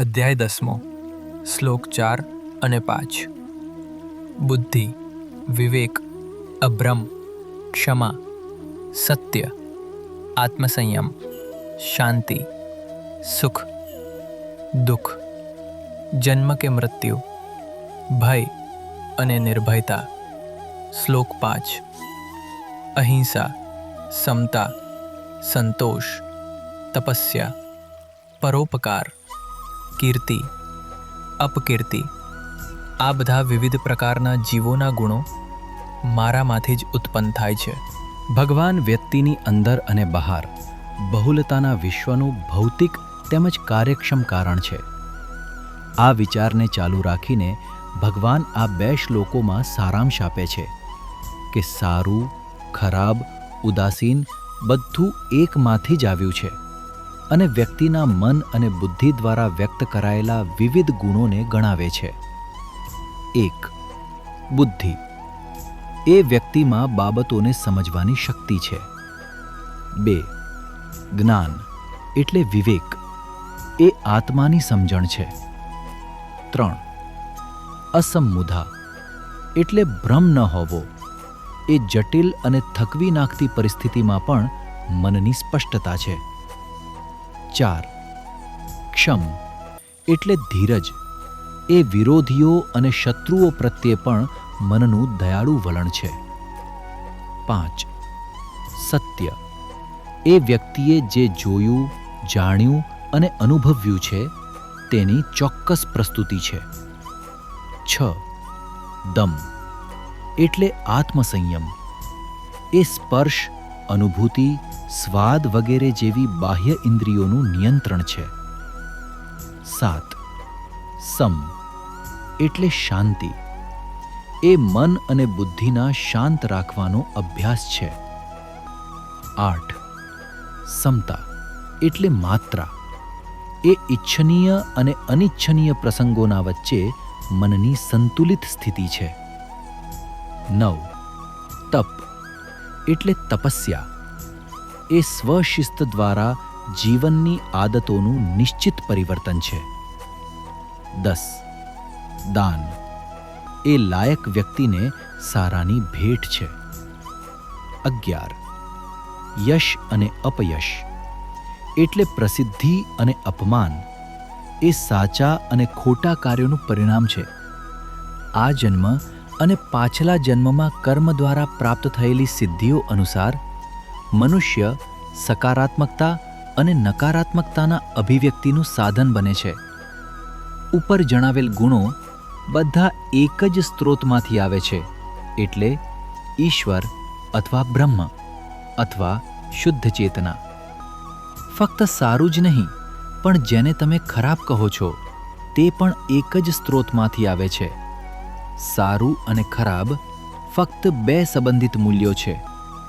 અધ્યાય 10 શ્લોક 4 અને 5 બુદ્ધિ, વિવેક, અભ્રમ, ક્ષમા, સત્ય, આત્મસંયમ, શાંતિ, સુખ, દુઃખ, જન્મ કે મૃત્યુ, ભય અને નિર્ભયતા. શ્લોક 5 અહિંસા, સમતા, સંતોષ, તપસ્યા, પરોપકાર, કીર્તિ, અપકીર્તિ. આ બધા વિવિધ પ્રકારના જીવોના ગુણો મારામાંથી જ ઉત્પન્ન થાય છે. ભગવાન વ્યક્તિની અંદર અને બહાર બહુલતાના વિશ્વનું ભૌતિક તેમજ કાર્યક્ષમ કારણ છે. આ વિચારને ચાલુ રાખીને ભગવાન આ 2 શ્લોકોમાં સારાંશ આપે છે કે સારું, ખરાબ, ઉદાસીન બધું એકમાંથી જ આવ્યું છે અને વ્યક્તિના મન અને બુદ્ધિ દ્વારા વ્યક્ત કરાયેલા વિવિધ ગુણોને ગણાવે છે. 1. બુદ્ધિ એ વ્યક્તિમાં બાબતોને સમજવાની શક્તિ છે. 2. જ્ઞાન એટલે વિવેક, એ આત્માની સમજણ છે. 3. અસમ્મુધા એટલે ભ્રમ ન હોવો, એ જટિલ અને થકવી નાખતી પરિસ્થિતિમાં પણ મનની સ્પષ્ટતા છે. 4. ક્ષમ એટલે ધીરજ, એ વિરોધીઓ અને શત્રુઓ પ્રત્યે પણ મનનું દયાળુ વલણ છે. 5. સત્ય એ વ્યક્તિએ જે જોયું, જાણ્યું અને અનુભવ્યું છે તેની ચોક્કસ પ્રસ્તુતિ છે. 6. દમ એટલે આત્મસંયમ, એ સ્પર્શ, અનુભૂતિ, સ્વાદ વગેરે જેવી બાહ્ય ઇન્દ્રિયોનું નિયંત્રણ છે. 7. સમ એટલે શાંતિ, એ મન અને બુદ્ધિના શાંત રાખવાનો અભ્યાસ છે. 8. સમતા એટલે માત્રા, એ ઇચ્છનીય અને અનિચ્છનીય પ્રસંગોના વચ્ચે મનની સંતુલિત સ્થિતિ છે. 9. તપ એટલે તપસ્યા, એ સ્વશિસ્ત દ્વારા જીવનની આદતોનું નિશ્ચિત પરિવર્તન છે. 10. દાન એ લાયક વ્યક્તિને સારાની ભેટ છે. 11. યશ અને અપયશ એટલે પ્રસિદ્ધિ અને અપમાન, એ સાચા અને ખોટા કાર્યોનું પરિણામ છે. આ જન્મ અને પાછલા જન્મમાં કર્મ દ્વારા પ્રાપ્ત થયેલી સિદ્ધિઓ અનુસાર મનુષ્ય સકારાત્મકતા અને નકારાત્મકતાના અભિવ્યક્તિનું સાધન બને છે. ઉપર જણાવેલ ગુણો બધા એક જ સ્ત્રોતમાંથી આવે છે, એટલે ઈશ્વર અથવા બ્રહ્મ અથવા શુદ્ધ ચેતના. ફક્ત સારું જ નહીં, પણ જેને તમે ખરાબ કહો છો તે પણ એક જ સ્ત્રોતમાંથી આવે છે. સારું અને ખરાબ ફક્ત 2 સંબંધિત મૂલ્યો છે,